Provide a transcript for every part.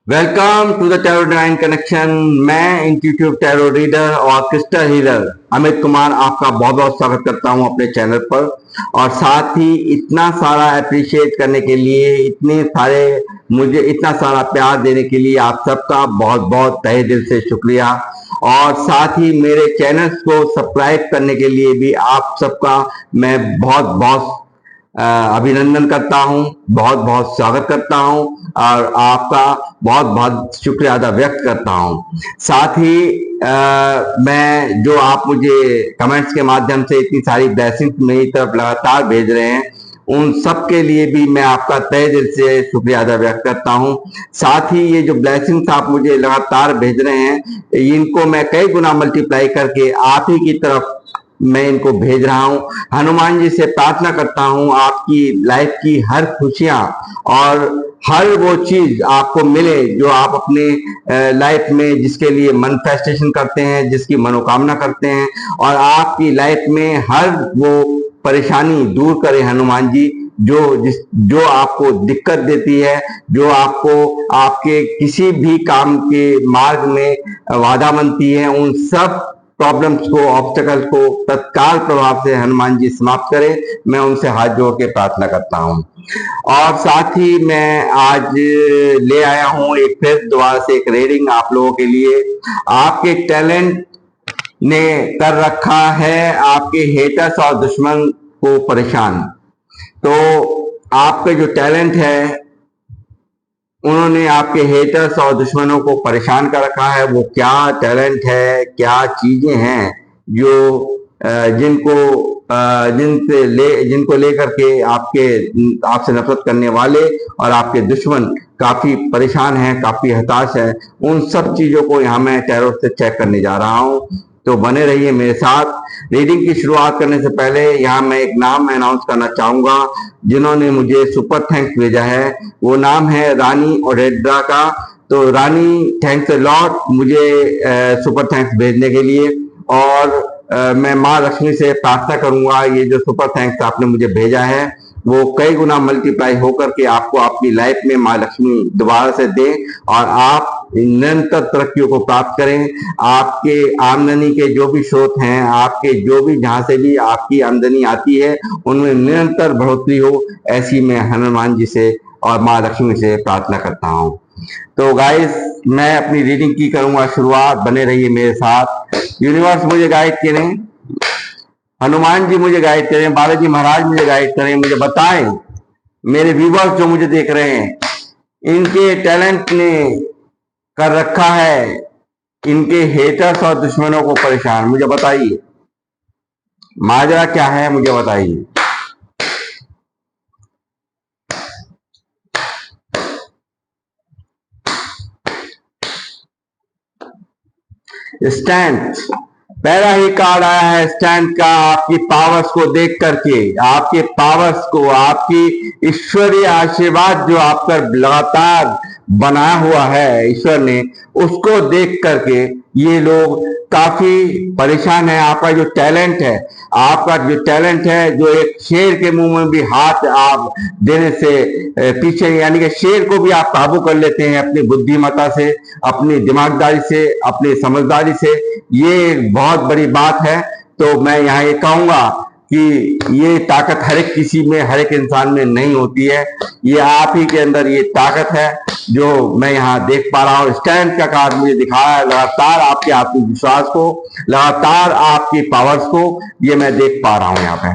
Welcome to the tarot divine connection. मैं intuitive tarot reader और crystal healer Amit Kumar आपका बहुत बहुत स्वागत करता हूं अपने चैनल पर। और साथ ही इतना सारा अप्रिशिएट करने के लिए, मुझे इतना सारा प्यार देने के लिए आप सबका बहुत बहुत तहे दिल से शुक्रिया। और साथ ही मेरे चैनल्स को सब्सक्राइब करने के लिए भी आप सबका मैं बहुत बहुत अभिनंदन करता हूं, बहुत बहुत स्वागत करता हूं और आपका बहुत बहुत शुक्रिया अदा व्यक्त करता हूं। साथ ही मैं जो आप मुझे कमेंट्स के माध्यम से इतनी सारी ब्लेसिंग्स मेरी तरफ लगातार भेज रहे हैं, उन सब के लिए भी मैं आपका तहे दिल से शुक्रिया अदा व्यक्त करता हूं। साथ ही ये जो ब्लेसिंग्स आप मुझे लगातार भेज रहे हैं, इनको मैं कई गुना मल्टीप्लाई करके आप ही की तरफ मैं इनको भेज रहा हूं। हनुमान जी से प्रार्थना करता हूं आपकी लाइफ की हर खुशियां और हर वो चीज आपको मिले जो आप अपने लाइफ में जिसके लिए मैनिफेस्टेशन करते हैं, जिसकी मनोकामना करते हैं, और आपकी लाइफ में हर वो परेशानी दूर करे हनुमान जी जो आपको दिक्कत देती है, जो आपको आपके किसी भी काम के मार्ग में बाधा बनती है, उन सब प्रॉब्लम्स को, ऑब्स्टेकल्स को तत्काल प्रभाव से हनुमान जी समाप्त करें। मैं उनसे हाथ जोड़ के प्रार्थना करता हूं। और साथ ही मैं आज ले आया हूं एक फिर दोबारा से एक रीडिंग आप लोगों के लिए। आपके टैलेंट ने कर रखा है आपके हेटर्स और दुश्मन को परेशान। तो आपके जो टैलेंट है, उन्होंने आपके हेटर्स और दुश्मनों को परेशान कर रखा है। वो क्या टैलेंट है, क्या चीजें हैं जो जिनको लेकर के आपसे नफरत करने वाले और आपके दुश्मन काफी परेशान हैं, काफी हताश हैं, उन सब चीजों को यहाँ मैं टैरो से चेक करने जा रहा हूँ। तो बने रहिए मेरे साथ। रीडिंग की शुरुआत करने से पहले यहाँ मैं एक नाम अनाउंस करना चाहूंगा जिन्होंने मुझे सुपर थैंक्स भेजा है। वो नाम है रानी ओडेड्रा का। तो रानी, थैंक्स अ लॉट मुझे सुपर थैंक्स भेजने के लिए। और मैं माँ लक्ष्मी से प्रार्थना करूंगा ये जो सुपर थैंक्स आपने मुझे भेजा है वो कई गुना मल्टीप्लाई होकर के आपको आपकी लाइफ में माँ लक्ष्मी दोबारा से दें और आप निरंतर तरक्कियों को प्राप्त करें। आपके आमदनी के जो भी स्रोत हैं, आपके जो भी जहां से भी आपकी आमदनी आती है, उनमें निरंतर बढ़ोतरी हो, ऐसी मैं हनुमान जी से और माँ लक्ष्मी से प्रार्थना करता हूँ। तो गाइस, मैं अपनी रीडिंग की करूंगा शुरुआत। बने रहिए मेरे साथ। यूनिवर्स मुझे गाइड करें, हनुमान जी मुझे गाइड करें, बालाजी महाराज मुझे गाइड करें, मुझे बताएं मेरे व्यूवर्स जो मुझे देख रहे हैं, इनके टैलेंट ने कर रखा है इनके हेटर्स और दुश्मनों को परेशान। मुझे बताइए माजरा क्या है, मुझे बताइए। स्टैंड, पहला ही कार्ड आया है स्टैंड का। आपकी पावर्स को देख करके, आपके पावर्स को, आपकी ईश्वरीय आशीर्वाद जो आप पर लगातार बनाया हुआ है ईश्वर ने, उसको देख करके ये लोग काफी परेशान है। आपका जो टैलेंट है, जो एक शेर के मुंह में भी हाथ आप देने से पीछे, यानी कि शेर को भी आप काबू कर लेते हैं अपनी बुद्धिमत्ता से, अपनी दिमागदारी से, अपनी समझदारी से। ये एक बहुत बड़ी बात है। तो मैं यहाँ ये कहूंगा कि ये ताकत हर एक किसी में, हर एक इंसान में नहीं होती है। ये आप ही के अंदर ये ताकत है जो मैं यहाँ देख पा रहा हूँ। स्टैंड का कार्ड मुझे दिखा रहा है लगातार आपके आत्मविश्वास को, लगातार आपकी पावर्स को, ये मैं देख पा रहा हूँ यहाँ पे।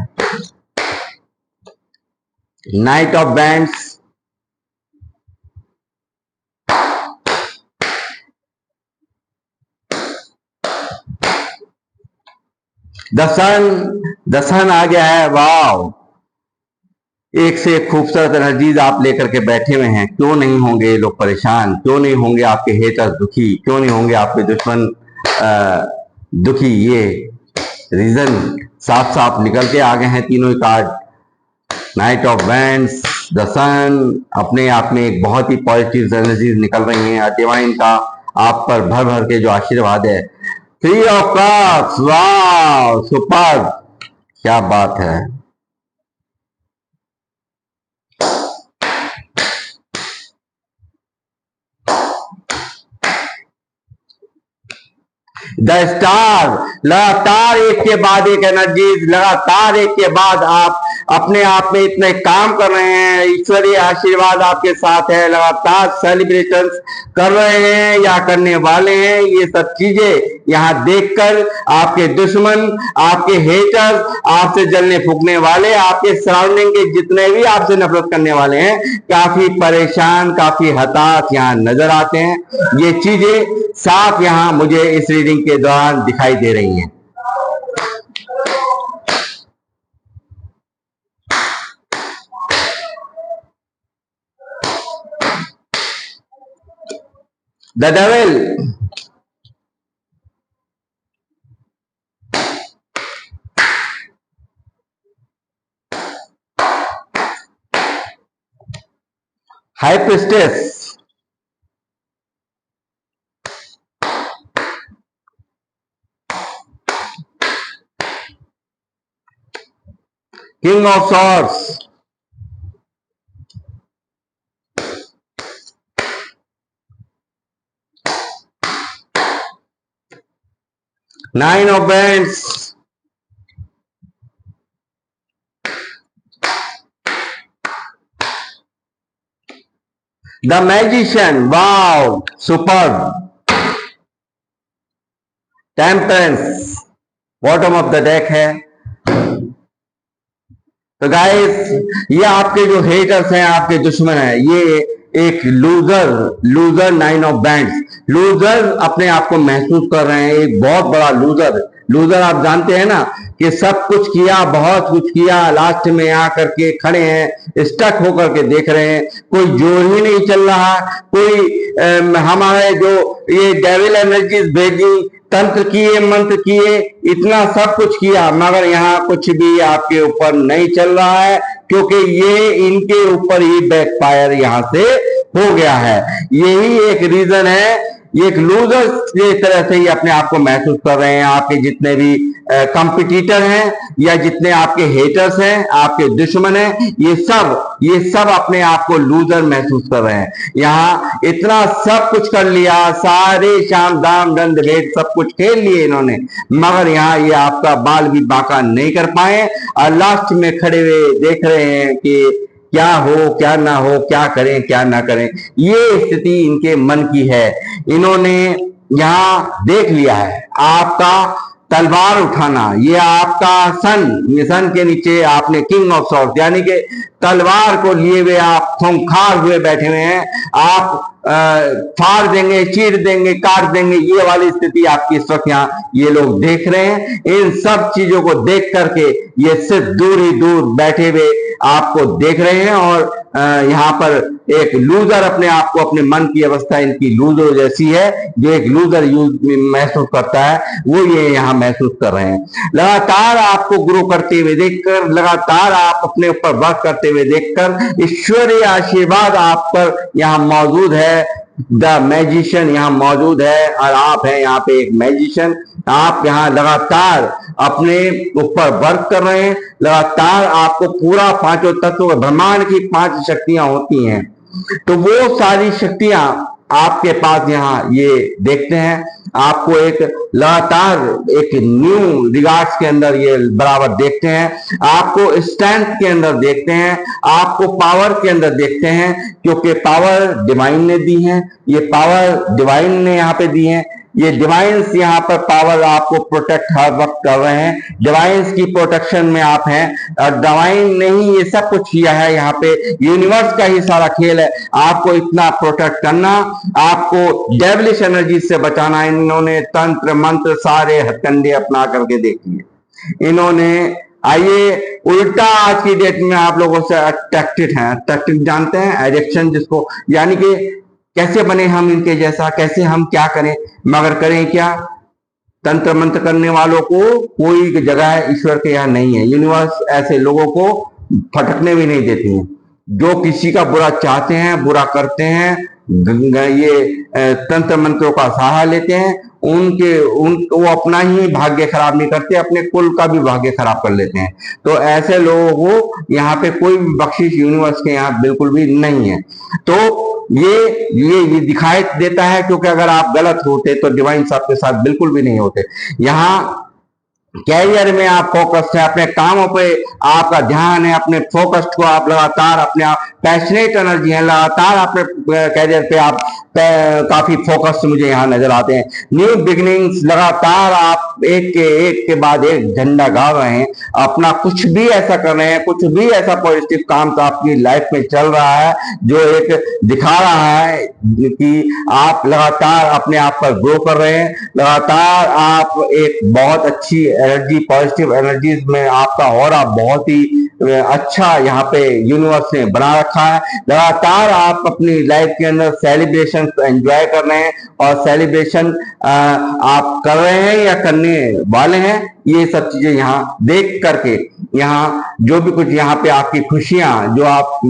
नाइट ऑफ बैंड्स, दसन आ गया है। वाव, एक से एक खूबसूरत एनर्जीज आप लेकर के बैठे हुए हैं। क्यों नहीं होंगे लोग परेशान, क्यों नहीं होंगे आपके हेटर्स दुखी, क्यों नहीं होंगे आपके दुश्मन दुखी। ये रीजन साफ साफ निकल के आ गए हैं तीनों ही card. Knight of wands, the sun, अपने आप में एक बहुत ही पॉजिटिव एनर्जीज निकल रही हैं। डिवाइन का आप पर भर भर के जो आशीर्वाद है। थ्री ऑफ कप्स, वाह सुपर, क्या बात है। द स्टार, लगातार एक के बाद एक एनर्जीज, लगातार एक के बाद आप अपने आप में इतने काम कर रहे हैं, ईश्वरीय आशीर्वाद आपके साथ है, लगातार सेलिब्रेशंस कर रहे हैं या करने वाले हैं। ये सब चीजें यहाँ देखकर आपके दुश्मन, आपके हेटर्स, आपसे जलने फूकने वाले, आपके सराउंडिंग के जितने भी आपसे नफरत करने वाले हैं, काफी परेशान, काफी हताश यहाँ नजर आते हैं। ये चीजें साफ यहाँ मुझे इस रीडिंग के दौरान दिखाई दे रही हैं। The devil, high priestess, king of swords, nine of bands, the magician, wow superb, temperance, bottom of the deck है। तो गाइस, ये आपके जो हेटर्स हैं, आपके दुश्मन हैं, ये एक loser nine of bands, loser अपने आप को महसूस कर रहे हैं, एक बहुत बड़ा लूजर आप जानते हैं ना कि सब कुछ किया, बहुत कुछ किया, लास्ट में आकर के खड़े हैं, स्टक होकर के देख रहे हैं, कोई जोर ही नहीं चल रहा, कोई हमारे जो ये डेविल एनर्जीज भेजी, तंत्र किए, मंत्र किए, इतना सब कुछ किया, मगर यहाँ कुछ भी आपके ऊपर नहीं चल रहा है, क्योंकि ये इनके ऊपर ही बैकफायर यहाँ से हो गया है। यही एक रीजन है। ये एक लूजर की तरह से ही अपने आप को महसूस कर रहे हैं। आपके जितने भी कंपटीटर हैं या जितने आपके हेटर्स हैं, आपके दुश्मन हैं, ये सब अपने आप को लूजर महसूस कर रहे हैं। यहाँ इतना सब कुछ कर लिया, सारे शाम दाम दंड भेद सब कुछ खेल लिए इन्होंने, मगर यहाँ ये आपका बाल भी बांका नहीं कर पाए और लास्ट में खड़े हुए देख रहे हैं कि क्या हो क्या ना हो, क्या करें क्या ना करें। ये स्थिति इनके मन की है। इन्होंने यहां देख लिया है आपका तलवार उठाना, ये आपका सन के नीचे आपने किंग ऑफ सॉर्ड्स यानी कि तलवार को लिए हुए आप खूंखार हुए बैठे हुए हैं। आप फाड़ देंगे, चीर देंगे, काट देंगे, ये वाली स्थिति आपकी इस वक्त यहाँ ये लोग देख रहे हैं। इन सब चीजों को देख करके ये सिर्फ दूर ही दूर बैठे हुए आपको देख रहे हैं और यहाँ पर एक लूजर अपने आप को, अपने मन की अवस्था इनकी लूजर जैसी है, जो एक लूजर महसूस करता है, वो ये यहाँ महसूस कर रहे हैं। लगातार आपको ग्रो करते हुए देखकर, लगातार आप अपने ऊपर वर्क करते हुए देखकर ईश्वरीय आशीर्वाद आप पर यहाँ मौजूद है। द मैजिशियन यहाँ मौजूद है और आप हैं यहाँ पे एक मैजिशियन। आप यहाँ लगातार अपने ऊपर वर्क कर रहे हैं। लगातार आपको पूरा पांचों तत्व, ब्रह्मांड की 5 शक्तियां होती हैं, तो वो सारी शक्तियां आपके पास यहाँ ये देखते हैं। आपको एक लगातार एक न्यू रिगार्ड्स के अंदर ये बराबर देखते हैं, आपको स्ट्रेंथ के अंदर देखते हैं, आपको पावर के अंदर देखते हैं, क्योंकि पावर डिवाइन ने दी है। ये पावर डिवाइन ने यहाँ पे दी है। ये डिवाइन्स यहाँ पर पावर आपको प्रोटेक्ट हर वक्त कर रहे हैं। डिवाइन्स की प्रोटेक्शन में आप हैं और डिवाइन ने ही ये सब कुछ किया है। यहाँ पे यूनिवर्स का ही सारा खेल है। आपको इतना प्रोटेक्ट करना, आपको डेविलिश एनर्जी से बचाना। इन्होंने तंत्र मंत्र सारे हथकंडे अपना करके देख लिए इन्होंने। आइए उल्टा आज की डेट में आप लोगों से अट्रैक्टेड हैं। अट्रैक्टेड जानते हैं, एडिक्शन जिसको, यानी कि कैसे बने हम इनके जैसा, कैसे हम क्या करें, मगर करें क्या। तंत्र मंत्र करने वालों को कोई जगह ईश्वर के यहाँ नहीं है। यूनिवर्स ऐसे लोगों को फटकने भी नहीं देती है। जो किसी का बुरा चाहते हैं, बुरा करते हैं, ये तंत्र मंत्रों का सहारा लेते हैं, वो अपना ही भाग्य खराब नहीं करते, अपने कुल का भी भाग्य खराब कर लेते हैं। तो ऐसे लोगों को यहाँ पे कोई बख्शिश यूनिवर्स के यहाँ बिल्कुल भी नहीं है। तो ये दिखाई देता है, क्योंकि अगर आप गलत होते तो डिवाइन्स आपके साथ बिल्कुल भी नहीं होते। यहाँ कैरियर में आप फोकस है, अपने कामों पे आपका ध्यान है, अपने फोकस को आप लगातार अपने आप पैशनेट एनर्जी है, लगातार अपने कैरियर पे आप काफी फोकस मुझे यहाँ नजर आते हैं। न्यू बिगिनिंग्स, लगातार आप एक के बाद एक झंडा गाड़ रहे हैं, अपना कुछ भी ऐसा कर रहे हैं, कुछ भी ऐसा पॉजिटिव काम तो आपकी लाइफ में चल रहा है जो एक दिखा रहा है कि आप लगातार अपने आप पर ग्रो कर रहे हैं, लगातार आप एक बहुत अच्छी एनर्जी, पॉजिटिव एनर्जीज में आपका ऑरा बहुत ही अच्छा यहाँ पे यूनिवर्स ने बना रखा है। लगातार आप अपनी लाइफ के अंदर सेलिब्रेशन एंजॉय कर रहे हैं, और सेलिब्रेशन आप कर रहे हैं या करने वाले हैं, ये सब चीजें यहाँ देख करके, यहाँ जो भी कुछ यहाँ पे आपकी खुशियां जो आप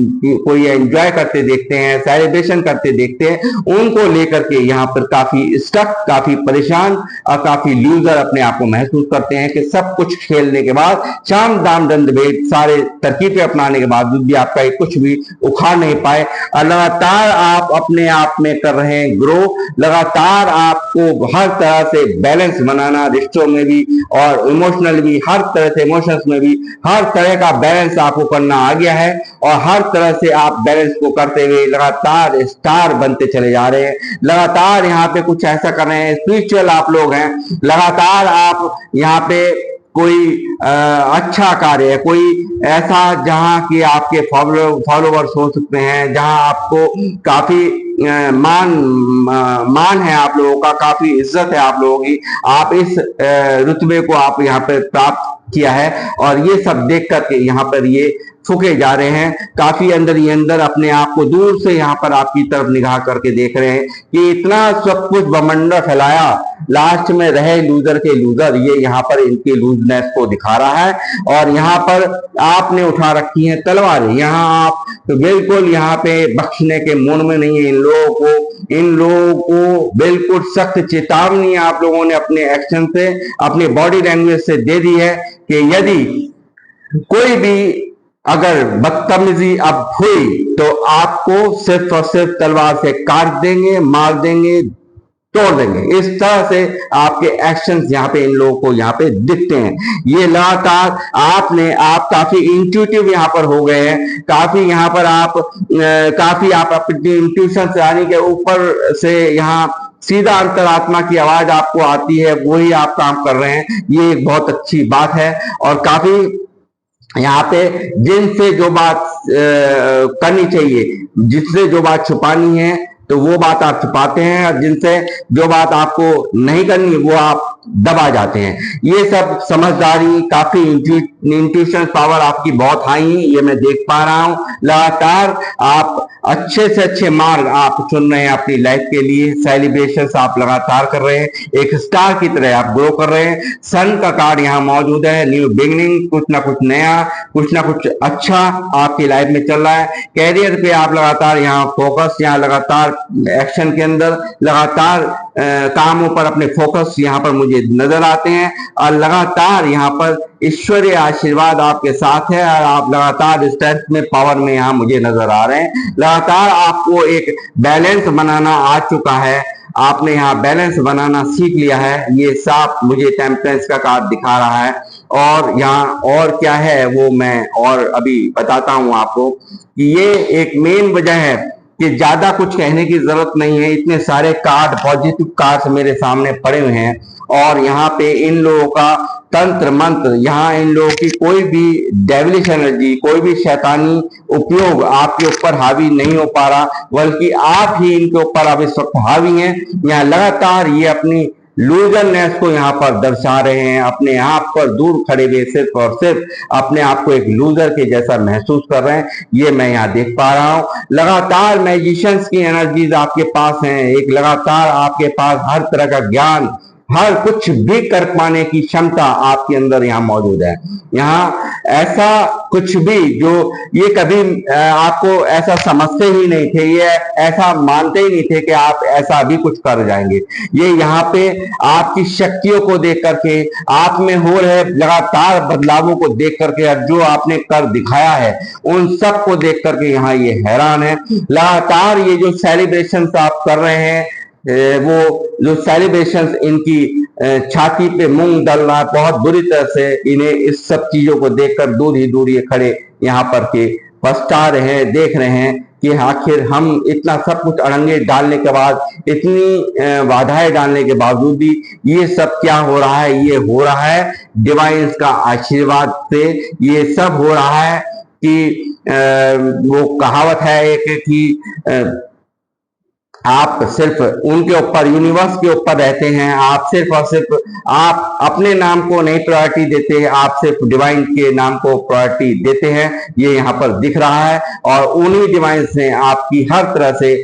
कोई एंजॉय करते देखते हैं, सेलिब्रेशन करते देखते हैं, उनको लेकर के यहाँ पर काफी स्टक, काफी परेशान और काफी लूजर अपने आप को महसूस करते हैं कि सब कुछ खेलने के बाद, शाम दाम दंड भेद सारे तरकीबें अपनाने के बावजूद भी आपका कुछ भी उखाड़ नहीं पाए। और लगातार आप अपने आप में कर रहे हैं ग्रो, लगातार आपको हर तरह से बैलेंस बनाना, रिश्तों में भी और इमोशनल भी, हर तरह से इमोशंस में भी हर तरह का बैलेंस आपको करना आ गया है, और हर तरह से आप बैलेंस को करते हुए लगातार स्टार बनते चले जा रहे हैं। लगातार यहाँ पे कुछ ऐसा कर रहे हैं, स्पिरिचुअल आप लोग हैं, लगातार आप यहाँ पे कोई अच्छा कार्य है, कोई ऐसा जहां की आपके फॉलोवर्स हो सकते हैं, जहां आपको काफी मान है आप लोगों का, काफी इज्जत है आप लोगों की, आप इस रुतबे को आप यहाँ पर प्राप्त किया है, और ये सब देख करके यहाँ पर ये फूके जा रहे हैं, काफी अंदर ही अंदर अपने आप को दूर से यहाँ पर आपकी तरफ निगाह करके देख रहे हैं कि इतना सब कुछ बमंडर फैलाया, लास्ट में रहे लूजर के लूजर, ये यहाँ पर इनके लूजनेस को दिखा रहा है। और यहाँ पर आपने उठा रखी है तलवार, यहाँ आप तो बिल्कुल यहाँ पे बख्शने के मूड में नहीं है। इन लोगों को बिल्कुल सख्त चेतावनी आप लोगों ने अपने एक्शन से, अपनी बॉडी लैंग्वेज से दे दी है कि यदि कोई भी अगर बदतमीजी अब हुई तो आपको सिर्फ और सिर्फ तलवार से काट देंगे, मार देंगे, तोड़ देंगे। इस तरह से आपके एक्शंस यहाँ पे इन लोगों को यहाँ पे दिखते हैं। ये लगातार आप काफी इंट्यूटिव यहाँ पर हो गए हैं, काफी यहाँ पर आप अपनी इंट्यूशन से आने के ऊपर से यहाँ सीधा अंतरात्मा की आवाज आपको आती है, वही आप काम कर रहे हैं, ये एक बहुत अच्छी बात है। और काफी यहाँ पे जिनसे जो बात करनी चाहिए, जिससे जो बात छुपानी है तो वो बात आप छुपाते हैं, और जिनसे जो बात आपको नहीं करनी वो आप दबा जाते हैं। ये सब समझदारी, काफी इंट्यूशन पावर आपकी बहुत हाई है, ये मैं देख पा रहा हूं। लगातार आप अच्छे से अच्छे मार्ग आप चुन रहे हैं अपनी लाइफ के लिए, सेलिब्रेशंस आप लगातार कर रहे हैं, एक स्टार की तरह आप ग्रो कर रहे हैं। सन का कार्ड यहाँ मौजूद है, न्यू बिगिनिंग, कुछ ना कुछ नया, कुछ ना कुछ अच्छा आपकी लाइफ में चल रहा है। कैरियर पे आप लगातार यहाँ फोकस, यहाँ लगातार एक्शन के अंदर लगातार कामों पर अपने फोकस यहाँ पर मुझे नजर आते हैं, और लगातार यहाँ पर ईश्वरीय आशीर्वाद आपके साथ है, और आप लगातार स्ट्रेंथ में, पावर में यहाँ मुझे नजर आ रहे हैं। लगातार आपको एक बैलेंस बनाना आ चुका है, आपने यहाँ बैलेंस बनाना सीख लिया है। ये साफ मुझे टेम्परेंस का कार्ड दिखा रहा है, और यहाँ और क्या है वो मैं और अभी बताता हूँ आपको कि ये एक मेन वजह है कि ज्यादा कुछ कहने की जरूरत नहीं है। इतने सारे कार्ड, पॉजिटिव कार्ड्स मेरे सामने पड़े हुए हैं, और यहाँ पे इन लोगों का तंत्र मंत्र, यहाँ इन लोगों की कोई भी डेविलिश एनर्जी, कोई भी शैतानी उपयोग आपके ऊपर हावी नहीं हो पा रहा, बल्कि आप ही इनके ऊपर अब इस वक्त हावी हैं। यहाँ लगातार ये अपनी लूजरनेस को यहाँ पर दर्शा रहे हैं, अपने आप पर दूर खड़े हुए सिर्फ और सिर्फ अपने आप को एक लूजर के जैसा महसूस कर रहे हैं, ये मैं यहाँ देख पा रहा हूँ। लगातार मैजिशियंस की एनर्जीज आपके पास हैं, एक लगातार आपके पास हर तरह का ज्ञान, हर कुछ भी कर पाने की क्षमता आपके अंदर यहाँ मौजूद है। यहाँ ऐसा कुछ भी जो ये कभी आपको ऐसा समझते ही नहीं थे, ये ऐसा मानते ही नहीं थे कि आप ऐसा भी कुछ कर जाएंगे। ये यहाँ पे आपकी शक्तियों को देख करके, आप में हो रहे लगातार बदलावों को देख करके, जो आपने कर दिखाया है उन सब को देख करके यहाँ ये हैरान है। लगातार ये जो सेलिब्रेशन आप कर रहे हैं, वो जो सेलिब्रेशंस इनकी छाती पे मूंग डल रहा है बहुत बुरी तरह से। इन्हें इस सब चीजों को देखकर दूर ही दूर ये खड़े यहाँ पर के पछता रहे हैं, देख रहे हैं कि आखिर हम इतना सब कुछ अड़ंगे डालने के बाद, इतनी बाधाएं डालने के बावजूद भी ये सब क्या हो रहा है। ये हो रहा है डिवाइन्स का आशीर्वाद से ये सब हो रहा है कि वो कहावत है एक कि आप सिर्फ उनके ऊपर, यूनिवर्स के ऊपर रहते हैं। आप सिर्फ और सिर्फ आप अपने नाम को नहीं प्रायोरिटी देते, आप सिर्फ डिवाइन के नाम को प्रायोरिटी देते हैं। ये यहाँ पर दिख रहा है और उन्हीं डिवाइन्स ने आपकी हर तरह से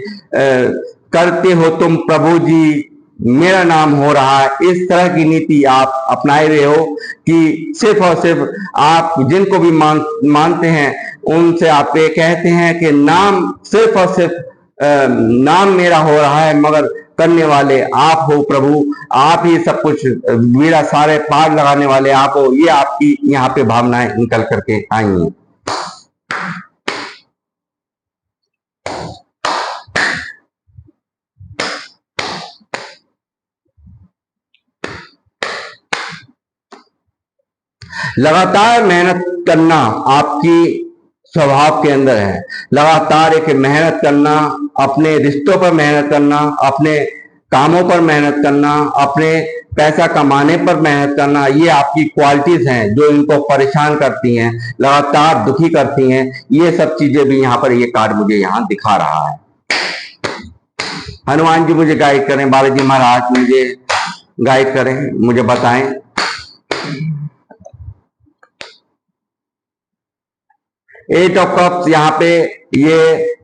करते हो तुम प्रभु जी, मेरा नाम हो रहा है, इस तरह की नीति आप अपनाए रहे हो कि सिर्फ और सिर्फ आप जिनको भी मानते हैं उनसे आप ये कहते हैं कि नाम सिर्फ और सिर्फ नाम मेरा हो रहा है, मगर करने वाले आप हो प्रभु। आप ही सब कुछ, मेरा सारे पार लगाने वाले आप हो। ये आपकी यहाँ पे भावनाएं निकल करके आई हैं। लगातार मेहनत करना आपकी स्वभाव के अंदर है। लगातार एक मेहनत करना, अपने रिश्तों पर मेहनत करना, अपने कामों पर मेहनत करना, अपने पैसा कमाने पर मेहनत करना, ये आपकी क्वालिटीज हैं जो इनको परेशान करती हैं, लगातार दुखी करती हैं। ये सब चीजें भी यहाँ पर ये कार्ड मुझे यहाँ दिखा रहा है। हनुमान जी मुझे गाइड करें, बालाजी महाराज मुझे गाइड करें, मुझे बताएं। एट ऑफ कप्स यहाँ पे ये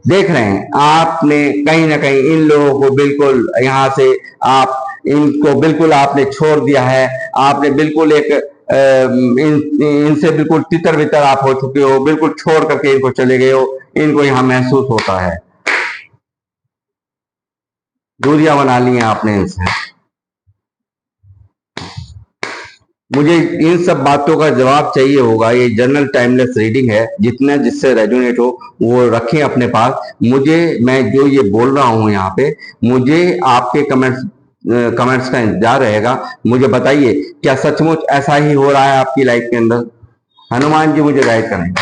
देख रहे हैं, आपने कहीं ना कहीं इन लोगों को बिल्कुल यहाँ से आप इनको बिल्कुल आपने छोड़ दिया है। आपने बिल्कुल एक इनसे बिल्कुल तितर बितर आप हो चुके हो, बिल्कुल छोड़ करके इनको चले गए हो। इनको यहाँ महसूस होता है, दूरियां बना ली हैं आपने इनसे। मुझे इन सब बातों का जवाब चाहिए होगा। ये जनरल टाइमलेस रीडिंग है, जितना जिससे रेजोनेट हो वो रखें अपने पास। मैं जो ये बोल रहा हूं यहाँ पे, मुझे आपके कमेंट्स का इंतजार रहेगा। मुझे बताइए क्या सचमुच ऐसा ही हो रहा है आपकी लाइफ के अंदर। हनुमान जी मुझे गाइड करें।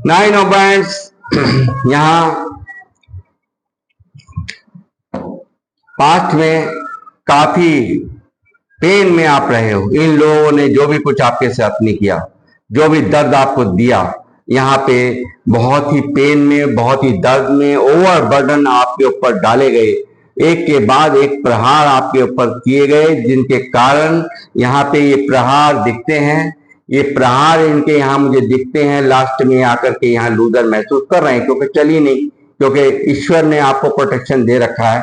नाइन ऑफ बैंड्स यहाँ पास्ट में काफी पेन में आप रहे हो। इन लोगों ने जो भी कुछ आपके साथ नहीं किया, जो भी दर्द आपको दिया, यहाँ पे बहुत ही पेन में, बहुत ही दर्द में ओवरबर्डन आपके ऊपर डाले गए। एक के बाद एक प्रहार आपके ऊपर किए गए, जिनके कारण यहाँ पे ये प्रहार दिखते हैं। ये प्रहार इनके यहाँ मुझे दिखते हैं। लास्ट में आकर के यहाँ लूजर महसूस कर रहे हैं, क्योंकि चली नहीं, क्योंकि ईश्वर ने आपको प्रोटेक्शन दे रखा है।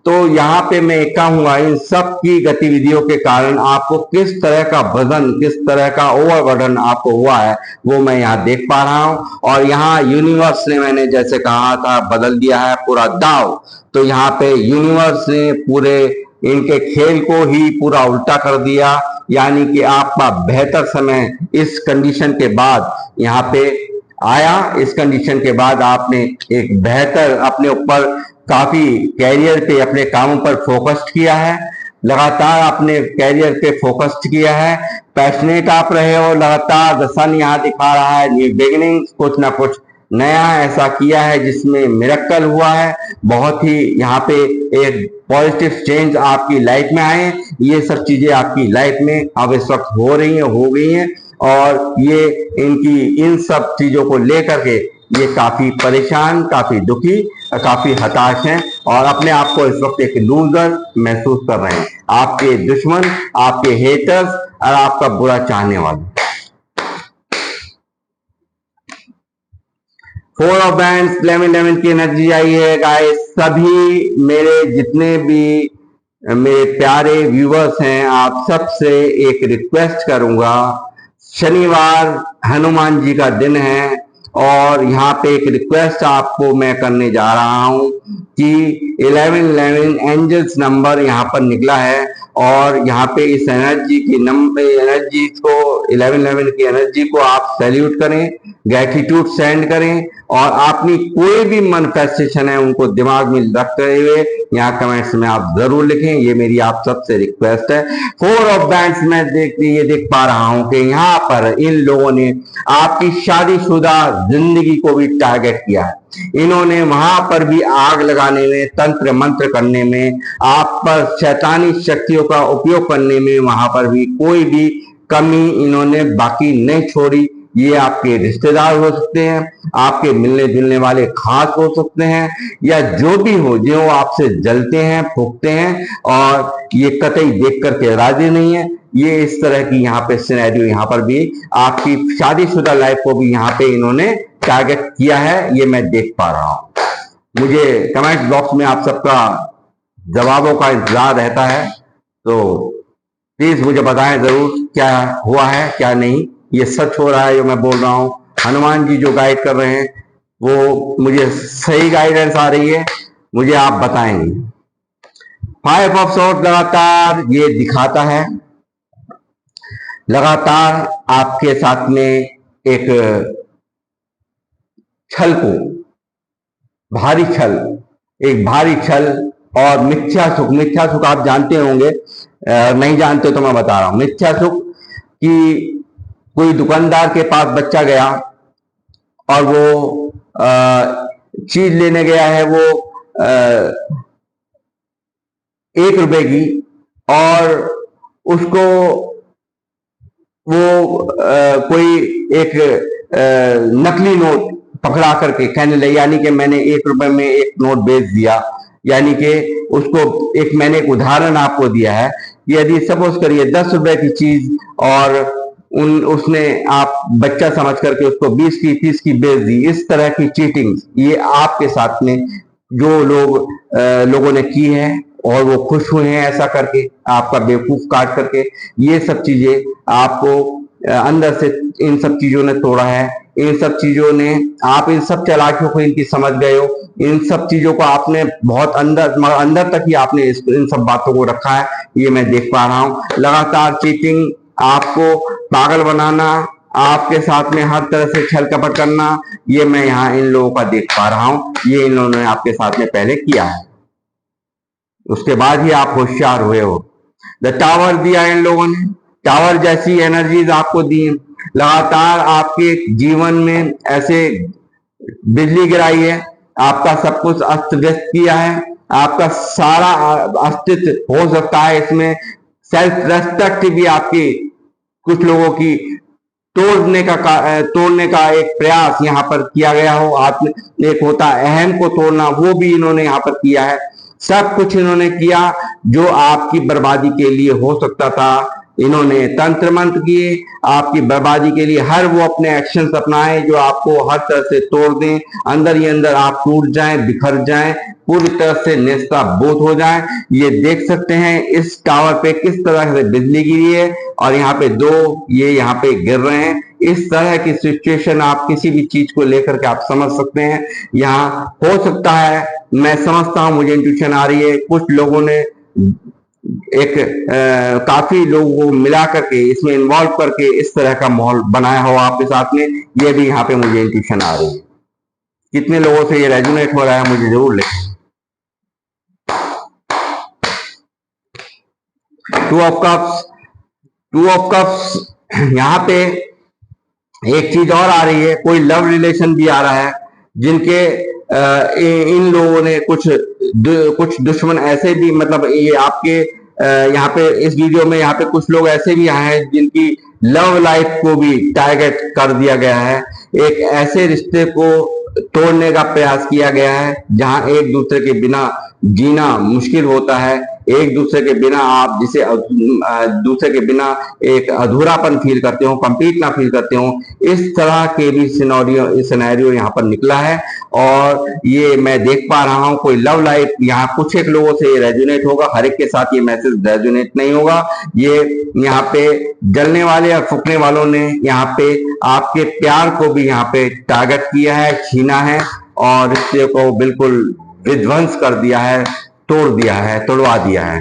तो यहाँ पे मैं कहूंगा इन सब की गतिविधियों के कारण आपको किस तरह का वजन, किस तरह का ओवरबर्डन आपको हुआ है, वो मैं यहाँ देख पा रहा हूँ। और यहाँ यूनिवर्स ने, मैंने जैसे कहा था, बदल दिया है पूरा दाव। तो यहाँ पे यूनिवर्स ने पूरे इनके खेल को ही पूरा उल्टा कर दिया। यानी कि आपका बेहतर समय इस कंडीशन के बाद यहाँ पे आया। इस कंडीशन के बाद आपने एक बेहतर अपने ऊपर काफी कैरियर पे, अपने कामों पर फोकस्ड किया है। लगातार अपने कैरियर पे फोकस्ड किया है। पैशनेट आप रहे हो। लगातार द सन यहाँ दिखा रहा है न्यू बिगिनिंग, कुछ ना कुछ नया ऐसा किया है जिसमें मिरेकल हुआ है। बहुत ही यहाँ पे एक पॉजिटिव चेंज आपकी लाइफ में आए। ये सब चीजें आपकी लाइफ में अब इस वक्त हो रही हैं, हो गई हैं। और ये इनकी इन सब चीजों को लेकर के ये काफी परेशान, काफी दुखी, काफी हताश हैं और अपने आप को इस वक्त एक लूजर महसूस कर रहे हैं। आपके दुश्मन, आपके हेटर्स और आपका बुरा चाहने वाले। 4 ऑफ बैंड्स, 11 की एनर्जी आई है गाइस। सभी मेरे जितने भी मेरे प्यारे व्यूवर्स हैं, आप सबसे एक रिक्वेस्ट करूंगा, शनिवार हनुमान जी का दिन है और यहाँ पे एक रिक्वेस्ट आपको मैं करने जा रहा हूँ कि 1111 एंजल्स नंबर यहाँ पर निकला है और यहाँ पे इस एनर्जी की एनर्जी को 1111 की एनर्जी को आप सैल्यूट करें, ग्रेटिट्यूड सेंड करें और अपनी कोई भी मैनिफेस्टेशन है उनको दिमाग में रखते हुए यहाँ कमेंट्स में आप जरूर लिखें। ये मेरी आप सबसे रिक्वेस्ट है। 4 ऑफ बैंड्स में देख पा रहा हूं कि यहाँ पर इन लोगों ने आपकी शादीशुदा जिंदगी को भी टारगेट किया है। इन्होंने वहां पर भी आग लगाने में, तंत्र मंत्र करने में, आप पर शैतानी शक्तियों का उपयोग करने में वहां पर भी कोई भी कमी इन्होंने बाकी नहीं छोड़ी। ये आपके रिश्तेदार हो सकते हैं, आपके मिलने जुलने वाले खास हो सकते हैं, या जो भी हो, जो आपसे जलते हैं, फूकते हैं और ये कतई देख करके राजी नहीं है। ये इस तरह की यहाँ पे सिनेरियो यहाँ पर भी आपकी शादीशुदा लाइफ को भी यहाँ पे इन्होंने टारगेट किया है, ये मैं देख पा रहा हूं। मुझे कमेंट बॉक्स में आप सबका जवाबों का इंतजार रहता है, तो प्लीज मुझे बताएं जरूर क्या हुआ है क्या नहीं, ये सच हो रहा है जो मैं बोल रहा हूं। हनुमान जी जो गाइड कर रहे हैं वो मुझे सही गाइडेंस आ रही है, मुझे आप बताएंगे। 5 ऑफ सॉर्ड लगातार ये दिखाता है, लगातार आपके साथ में एक छल को, भारी छल, एक भारी छल और मिथ्या सुख। मिथ्या सुख आप जानते होंगे, नहीं जानते तो मैं बता रहा हूं। मिथ्या सुख कि कोई दुकानदार के पास बच्चा गया और वो चीज लेने गया है, वो 1 रुपए की, और उसको वो कोई एक नकली नोट पकड़ा करके कहने लगे, यानी कि मैंने 1 रुपए में एक नोट बेच दिया। यानी कि उसको एक मैंने एक उदाहरण आपको दिया है, यदि सपोज करिए 10 रुपए की चीज और उसने आप बच्चा समझ करके उसको 20 की 30 की बेच दी। इस तरह की चीटिंग ये आपके साथ में जो लोगों ने की है और वो खुश हुए हैं ऐसा करके, आपका बेवकूफ काट करके, ये सब चीजें आपको अंदर से इन सब चीजों ने तोड़ा है। इन सब चीजों ने, आप इन सब चालाकियों को इनकी समझ गए हो, इन सब चीजों को आपने बहुत अंदर तक ही आपने इन सब बातों को रखा है, ये मैं देख पा रहा हूं। लगातार चीटिंग, आपको पागल बनाना, आपके साथ में हर तरह से छल कपट करना, ये मैं यहाँ इन लोगों का देख पा रहा हूं। ये इन लोगों ने आपके साथ में पहले किया है, उसके बाद ही आप होशियार हुए हो। द टावर दिया इन लोगों ने, टावर जैसी एनर्जीज आपको दी, लगातार आपके जीवन में ऐसे बिजली गिराई है, आपका सब कुछ अस्त व्यस्त किया है, आपका सारा अस्तित्व हो सकता है इसमें सेल्फ रेस्पेक्ट भी आपकी कुछ लोगों की तोड़ने का एक प्रयास यहाँ पर किया गया हो। आत्म एक होता अहम को तोड़ना, वो भी इन्होंने यहाँ पर किया है। सब कुछ इन्होंने किया जो आपकी बर्बादी के लिए हो सकता था। इन्होंने तंत्र मंत्र किए आपकी बर्बादी के लिए, हर वो अपने एक्शंस अपनाए जो आपको हर तरह से तोड़ दें, अंदर ही अंदर आप टूट जाएं, बिखर जाएं, पूरी तरह से नेस्ताभूत हो जाएं। ये देख सकते हैं इस टावर पे किस तरह से बिजली गिरी है और यहाँ पे 2 ये यहाँ पे गिर रहे हैं। इस तरह की सिचुएशन आप किसी भी चीज को लेकर के आप समझ सकते हैं। यहाँ हो सकता है, मैं समझता हूं, मुझे इंट्यूशन आ रही है, कुछ लोगों ने एक काफी लोगों को मिला करके इसमें इन्वॉल्व करके इस तरह का माहौल बनाया हो आपके साथ में, ये भी यहाँ पे मुझे इंट्यूशन आ रही है। कितने लोगों से ये रेजोनेट हो रहा है मुझे जरूर लिखें। 2 ऑफ कप्स, 2 ऑफ कप्स, यहाँ पे एक चीज और आ रही है, कोई लव रिलेशन भी आ रहा है जिनके इन लोगों ने कुछ दुश्मन ऐसे भी, मतलब ये आपके यहाँ पे इस वीडियो में यहाँ पे कुछ लोग ऐसे भी आए हैं जिनकी लव लाइफ को भी टारगेट कर दिया गया है। एक ऐसे रिश्ते को तोड़ने का प्रयास किया गया है जहां एक दूसरे के बिना जीना मुश्किल होता है। एक दूसरे के बिना आप जिसे दूसरे के बिना एक अधूरापन फील करते हो, कंप्लीट ना फील करते हो, इस तरह के भी सिनेरियो यहाँ पर निकला है। और ये मैं देख पा रहा हूँ कोई लव लाइफ यहाँ कुछ एक लोगों से रेजोनेट होगा, हर एक के साथ ये मैसेज रेजोनेट नहीं होगा। ये यहाँ पे जलने वाले और फूकने वालों ने यहाँ पे आपके प्यार को भी यहाँ पे टारगेट किया है, छीना है और रिश्ते को बिल्कुल विध्वंस कर दिया है, तोड़ दिया है, तोड़वा दिया है।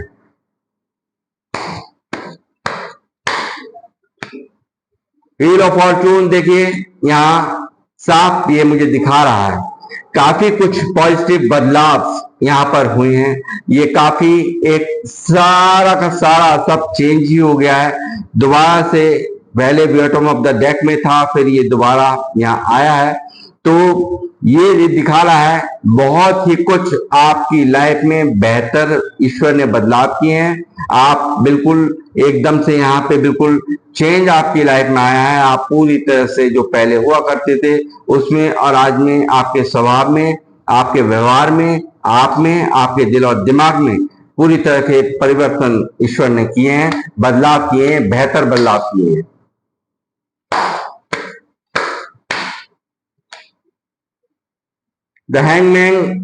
व्हील ऑफ फॉर्चून देखिए यहाँ साफ ये मुझे दिखा रहा है, काफी कुछ पॉजिटिव बदलाव यहाँ पर हुए हैं। ये काफी एक सारा का सारा सब चेंज ही हो गया है दोबारा से। पहले बॉटम ऑफ द डेक में था, फिर ये दोबारा यहाँ आया है। तो ये दिखा रहा है बहुत ही कुछ आपकी लाइफ में बेहतर ईश्वर ने बदलाव किए हैं। आप बिल्कुल एकदम से यहाँ पे बिल्कुल चेंज आपकी लाइफ में आया है। आप पूरी तरह से जो पहले हुआ करते थे उसमें और आज में, आपके स्वभाव में, आपके व्यवहार में, आप में, आपके दिल और दिमाग में पूरी तरह के परिवर्तन ईश्वर ने किए हैं, बदलाव किए हैं, बेहतर बदलाव किए हैं। द हैंगमैन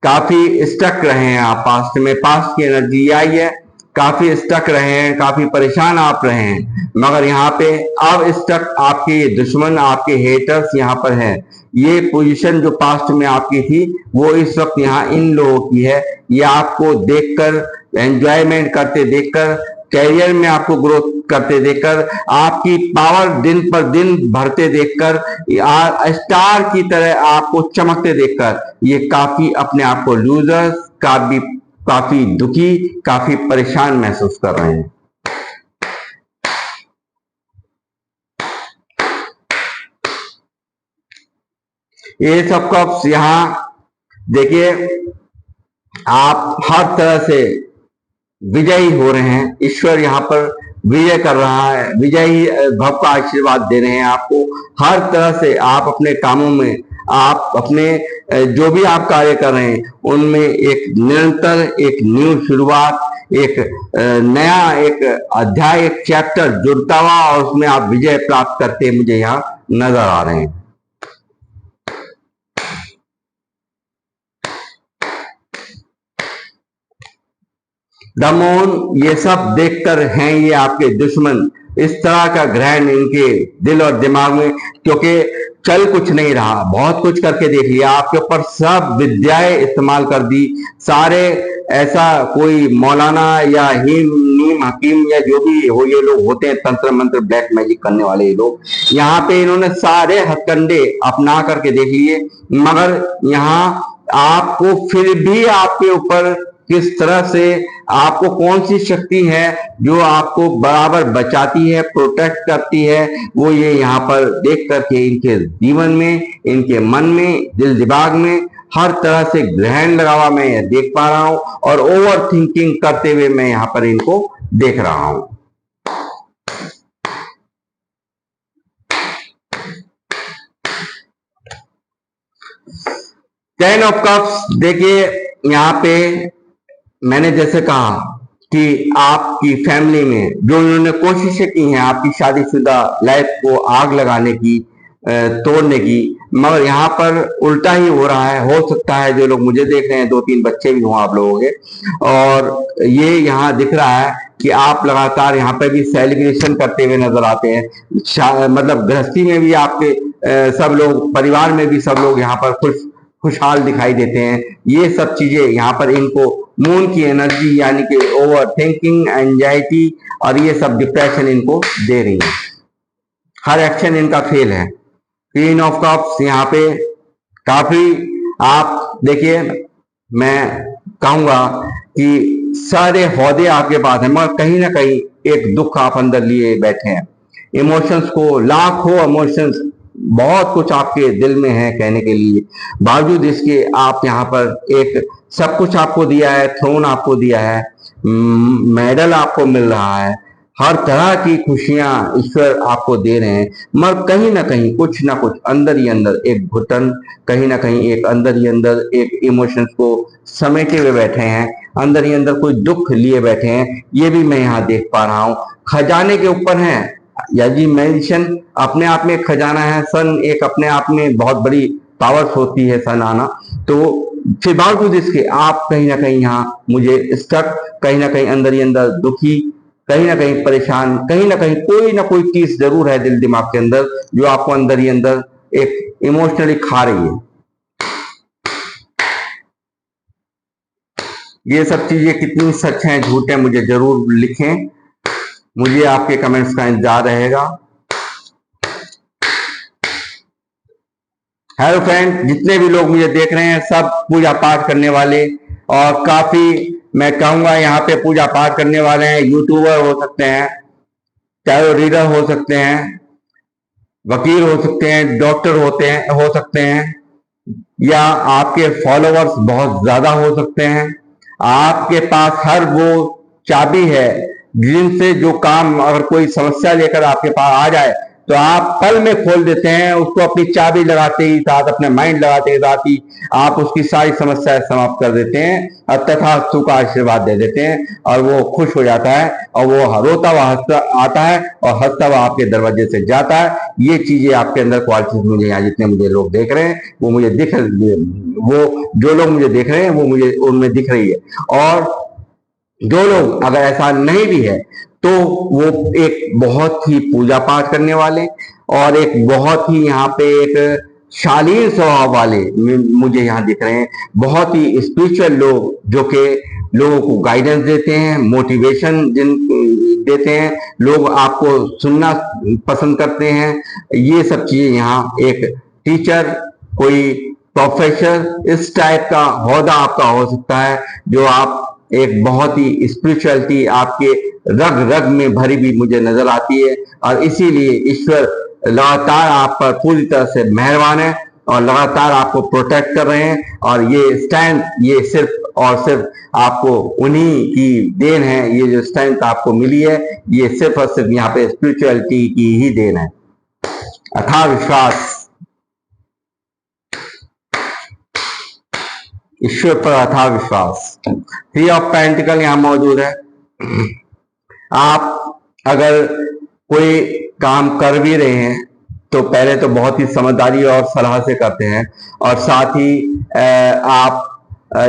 काफी स्टक रहे हैं आप पास्ट में, पास्ट की एनर्जी आई है, काफी स्टक रहे हैं, काफी परेशान आप रहे हैं, मगर यहाँ पे अब स्टक आपके दुश्मन, आपके हेटर्स यहाँ पर हैं। ये पोजीशन जो पास्ट में आपकी थी वो इस वक्त यहाँ इन लोगों की है। ये आपको देखकर, एंजॉयमेंट करते देखकर, कैरियर में आपको ग्रोथ करते देखकर, आपकी पावर दिन पर दिन बढ़ते देखकर, स्टार की तरह आपको चमकते देखकर ये काफी अपने आप को लूजर्स, काफी दुखी, काफी परेशान महसूस कर रहे हैं। ये सब कप्स यहाँ देखिए आप हर तरह से विजयी हो रहे हैं। ईश्वर यहाँ पर विजय कर रहा है, विजयी भव का आशीर्वाद दे रहे हैं आपको। हर तरह से आप अपने कामों में, आप अपने जो भी आप कार्य कर रहे हैं उनमें एक निरंतर, एक न्यू शुरुआत, एक नया एक अध्याय, एक चैप्टर जुड़ता हुआ और उसमें आप विजय प्राप्त करते मुझे यहाँ नजर आ रहे हैं। द मून, ये सब देखकर हैं ये आपके दुश्मन, इस तरह का ग्रहण इनके दिल और दिमाग में, क्योंकि चल कुछ नहीं रहा, बहुत कुछ करके देख लिया, आपके ऊपर सब विद्याएं इस्तेमाल कर दी, सारे ऐसा कोई मौलाना या नीम हकीम या जो भी हो ये लोग होते हैं, तंत्र मंत्र ब्लैक मैजिक करने वाले ये लोग, यहाँ पे इन्होंने सारे हथकंडे अपना करके देख लिए, मगर यहाँ आपको फिर भी आपके ऊपर किस तरह से, आपको कौन सी शक्ति है जो आपको बराबर बचाती है, प्रोटेक्ट करती है, वो ये यहाँ पर देख करके इनके जीवन में, इनके मन में, दिल दिमाग में हर तरह से ग्रहण लगा हुआ मैं देख पा रहा हूं और ओवर थिंकिंग करते हुए मैं यहाँ पर इनको देख रहा हूं। टेन ऑफ कप्स देखिए यहाँ पे मैंने जैसे कहा कि आपकी फैमिली में जो उन्होंने कोशिशें की हैं आपकी शादीशुदा लाइफ को आग लगाने की, तोड़ने की, मगर यहाँ पर उल्टा ही हो रहा है। हो सकता है जो लोग मुझे देख रहे हैं 2-3 बच्चे भी हों आप लोगों के, और ये यहाँ दिख रहा है कि आप लगातार यहाँ पे भी सेलिब्रेशन करते हुए नजर आते हैं। मतलब गृहस्थी में भी आपके सब लोग, परिवार में भी सब लोग यहाँ पर खुशहाल दिखाई देते हैं। ये सब चीजें यहाँ पर इनको मून की एनर्जी यानी कि ओवर थिंकिंग, एंजाइटी और ये सब डिप्रेशन इनको दे रही है। हर एक्शन इनका फेल है। क्वीन ऑफ कप्स यहाँ पे काफी आप देखिए, मैं कहूंगा कि सारे हौदे आपके पास हैं मगर कहीं ना कहीं एक दुख आप अंदर लिए बैठे हैं। इमोशंस को, लाखों इमोशंस, बहुत कुछ आपके दिल में है कहने के लिए, बावजूद इसके आप यहाँ पर एक सब कुछ आपको दिया है, थ्रोन आपको दिया है, मेडल आपको मिल रहा है, हर तरह की खुशियां ईश्वर आपको दे रहे हैं, मगर कहीं ना कहीं कुछ ना कुछ अंदर ही अंदर एक घुटन, कहीं ना कहीं एक अंदर ही अंदर एक इमोशंस को समेटे हुए बैठे हैं अंदर ही अंदर कोई दुख लिए बैठे हैं, ये भी मैं यहाँ देख पा रहा हूँ। खजाने के ऊपर है या जी मेंशन अपने आप में एक खजाना है। सन एक अपने आप में बहुत बड़ी पावर्स होती है सन आना। तो फिर बावजूद इसके आप कहीं ना कहीं यहाँ मुझे स्टक, कहीं ना कहीं अंदर ही अंदर दुखी, कहीं ना कहीं परेशान, कहीं ना कोई चीज जरूर है दिल दिमाग के अंदर जो आपको अंदर ही अंदर एक इमोशनली खा रही है। ये सब चीजें कितनी सच हैं झूठ हैं मुझे जरूर लिखें, मुझे आपके कमेंट्स का इंतजार रहेगा। हेलो फ्रेंड, जितने भी लोग मुझे देख रहे हैं सब पूजा पाठ करने वाले, और काफी मैं कहूंगा यहाँ पे पूजा पाठ करने वाले हैं। यूट्यूबर हो सकते हैं, टैरो रीडर हो सकते हैं, वकील हो सकते हैं, डॉक्टर हो सकते हैं, या आपके फॉलोअर्स बहुत ज्यादा हो सकते हैं। आपके पास हर वो चाबी है जिनसे जो काम, अगर कोई समस्या लेकर आपके पास आ जाए तो आप पल में खोल देते हैं उसको। अपनी चाबी लगाते ही साथ, अपने माइंड लगाते ही साथ ही आप उसकी सारी समस्याएं समाप्त कर देते हैं और तथास्तु का आशीर्वाद दे देते हैं, और वो खुश हो जाता है और वो रोता हुआ हंसता आता है और हंसता हुआ आपके दरवाजे से जाता है। ये चीजें आपके अंदर क्वालिटीज मुझे यहाँ जितने मुझे लोग देख रहे हैं वो मुझे वो जो लोग मुझे देख रहे हैं वो मुझे उनमें दिख रही है। और जो लोग अगर ऐसा नहीं भी है तो वो एक बहुत ही पूजा पाठ करने वाले और एक बहुत ही यहाँ पे एक शालीन स्वभाव वाले मुझे यहाँ दिख रहे हैं। बहुत ही स्पिरिचुअल लोग जो कि लोगों को गाइडेंस देते हैं, मोटिवेशन देते हैं, लोग आपको सुनना पसंद करते हैं। ये सब चीजें यहाँ एक टीचर, कोई प्रोफेसर, इस टाइप का ओहदा आपका हो सकता है जो आप एक बहुत ही स्पिरिचुअलिटी आपके रग रग में भरी भी मुझे नजर आती है। और इसीलिए ईश्वर लगातार आप पर पूरी तरह से मेहरबान है और लगातार आपको प्रोटेक्ट कर रहे हैं। और ये स्ट्रेंथ ये सिर्फ और सिर्फ आपको उन्हीं की देन है। ये जो स्ट्रेंथ आपको मिली है ये सिर्फ और सिर्फ यहाँ पे स्पिरिचुअलिटी की ही देन है। अथाह विश्वास, ईश्वर पर अथाह विश्वास। 3 ऑफ पेंटिकल यहाँ मौजूद है। आप अगर कोई काम कर भी रहे हैं तो पहले तो बहुत ही समझदारी और सलाह से करते हैं, और साथ ही आप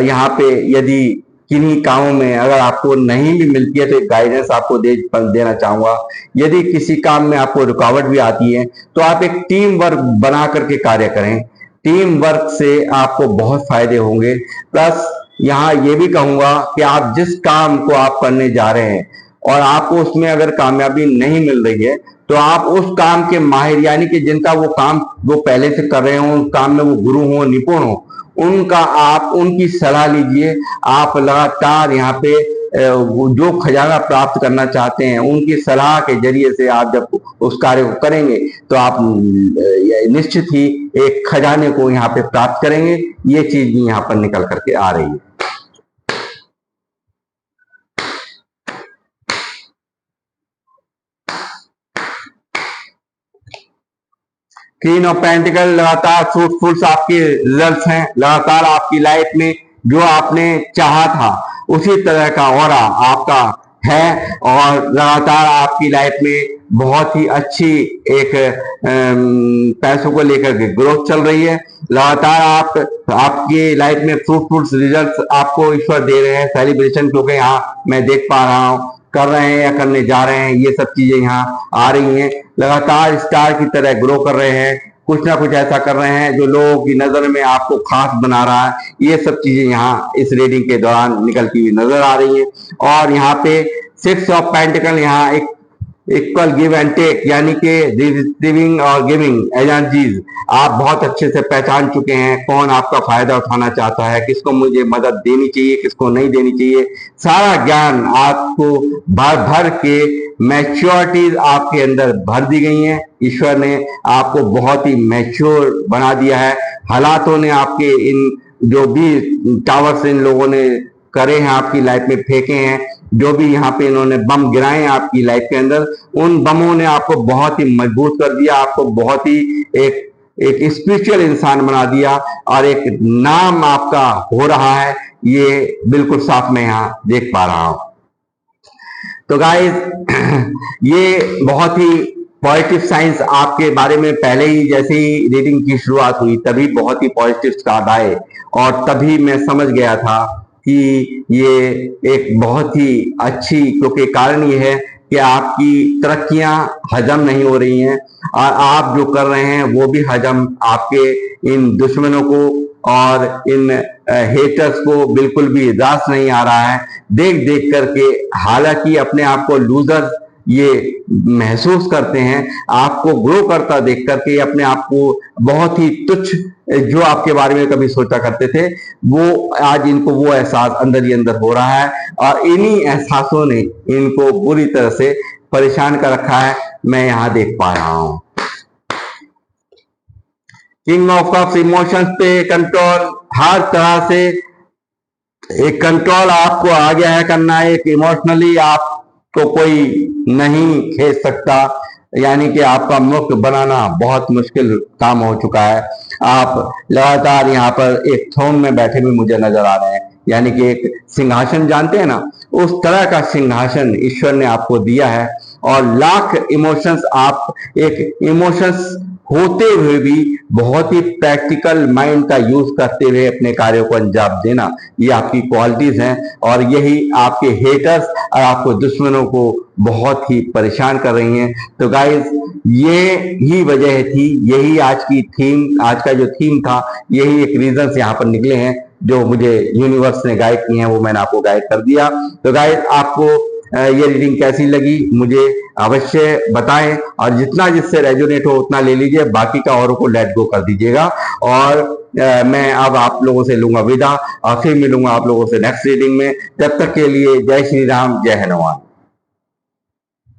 यहाँ पे यदि किन्हीं कामों में अगर आपको नहीं भी मिलती है तो एक गाइडेंस आपको देना चाहूंगा। यदि किसी काम में आपको रुकावट भी आती है तो आप एक टीम वर्क बना करके कार्य करें। टीम वर्क से आपको बहुत फायदे होंगे। प्लस यहाँ ये भी कहूंगा कि आप जिस काम को आप करने जा रहे हैं और आपको उसमें अगर कामयाबी नहीं मिल रही है तो आप उस काम के माहिर, यानी कि जिनका वो काम वो पहले से कर रहे हो, उस काम में वो गुरु हो, निपुण हो, उनका आप उनकी सलाह लीजिए। आप लगातार यहाँ पे जो खजाना प्राप्त करना चाहते हैं उनकी सलाह के जरिए से आप जब उस कार्य को करेंगे तो आप निश्चित ही एक खजाने को यहाँ पे प्राप्त करेंगे। ये चीज भी यहाँ पर निकल करके आ रही है। क्वीन ऑफ पेंटिकल, लगातार फ्रूटफुल्स आपके रिजल्ट्स हैं। लगातार आपकी लाइफ में जो आपने चाहा था उसी तरह का ऑरा आपका है, और लगातार आपकी लाइफ में बहुत ही अच्छी एक पैसों को लेकर के ग्रोथ चल रही है। लगातार आपकी लाइफ में फ्रूटफुल्स रिजल्ट्स आपको ईश्वर दे रहे हैं। सेलिब्रेशन क्योंकि यहाँ मैं देख पा रहा हूँ कर रहे हैं या करने जा रहे हैं, ये सब चीजें यहाँ आ रही हैं। लगातार स्टार की तरह ग्रो कर रहे हैं, कुछ ना कुछ ऐसा कर रहे हैं जो लोगों की नजर में आपको खास बना रहा है। ये सब चीजें यहाँ इस रीडिंग के दौरान निकलती हुई नजर आ रही है। और यहाँ पे 6 ऑफ पेंटिकल यहाँ एक इक्वल गिव एंड टेक, यानी कि रिसीविंग और गिविंग एनर्जीज आप बहुत अच्छे से पहचान चुके हैं। कौन आपका फायदा उठाना चाहता है, किसको मुझे मदद देनी चाहिए, किसको नहीं देनी चाहिए, सारा ज्ञान आपको भर भर के मैच्योरिटीज आपके अंदर भर दी गई हैं। ईश्वर ने आपको बहुत ही मैच्योर बना दिया है। हालातों ने आपके इन जो भी टावर्स इन लोगों ने करे हैं आपकी लाइफ में फेंके हैं, जो भी यहाँ पे इन्होंने बम गिराए हैं आपकी लाइफ के अंदर, उन बमों ने आपको बहुत ही मजबूत कर दिया, आपको बहुत ही एक एक स्पिरिचुअल इंसान बना दिया और एक नाम आपका हो रहा है, ये बिल्कुल साफ मैं यहां देख पा रहा हूं। तो गाइस ये बहुत ही पॉजिटिव साइंस आपके बारे में पहले ही जैसे ही रीडिंग की शुरुआत हुई तभी बहुत ही पॉजिटिव कार्ड आए और तभी मैं समझ गया था कि ये एक बहुत ही अच्छी, क्योंकि कारण ये है कि आपकी तरक्कियां हजम नहीं हो रही हैं और आप जो कर रहे हैं वो भी हजम आपके इन दुश्मनों को और इन हेटर्स को बिल्कुल भी रास नहीं आ रहा है देख देख करके। हालांकि अपने आप को लूजर ये महसूस करते हैं, आपको ग्रो करता देख करके अपने आप को बहुत ही तुच्छ, जो आपके बारे में कभी सोचा करते थे, वो आज इनको वो एहसास अंदर ही अंदर हो रहा है और इन्हीं एहसासों ने इनको बुरी तरह से परेशान कर रखा है, मैं यहां देख पा रहा हूं। किंग ऑफ कप्स इमोशंस पे कंट्रोल, हर तरह से एक कंट्रोल आपको आ गया है करना है। एक इमोशनली आपको कोई नहीं खींच सकता, यानी कि आपका मुक्त बनाना बहुत मुश्किल काम हो चुका है। आप लगातार यहाँ पर एक थ्रोन में बैठे हुए मुझे नजर आ रहे हैं, यानी कि एक सिंहासन जानते हैं ना, उस तरह का सिंहासन ईश्वर ने आपको दिया है और लाख इमोशंस, आप एक इमोशंस होते हुए भी बहुत ही प्रैक्टिकल माइंड का यूज करते हुए अपने कार्यों को अंजाम देना, ये आपकी क्वालिटीज हैं और यही आपके हेटर्स और आपको दुश्मनों को बहुत ही परेशान कर रही हैं। तो गाइस ये ही वजह थी, यही आज की थीम, आज का जो थीम था, यही एक रीजन यहाँ पर निकले हैं जो मुझे यूनिवर्स ने गाइड किए हैं, वो मैंने आपको गाइड कर दिया। तो गाइस आपको ये रीडिंग कैसी लगी मुझे अवश्य बताएं और जितना जिससे रेजोनेट हो उतना ले लीजिए, बाकी का औरों को लेट गो कर दीजिएगा। और मैं अब आप लोगों से लूंगा विदा और फिर मिलूंगा आप लोगों से नेक्स्ट रीडिंग में। तब तक के लिए जय श्री राम, जय हनुमान।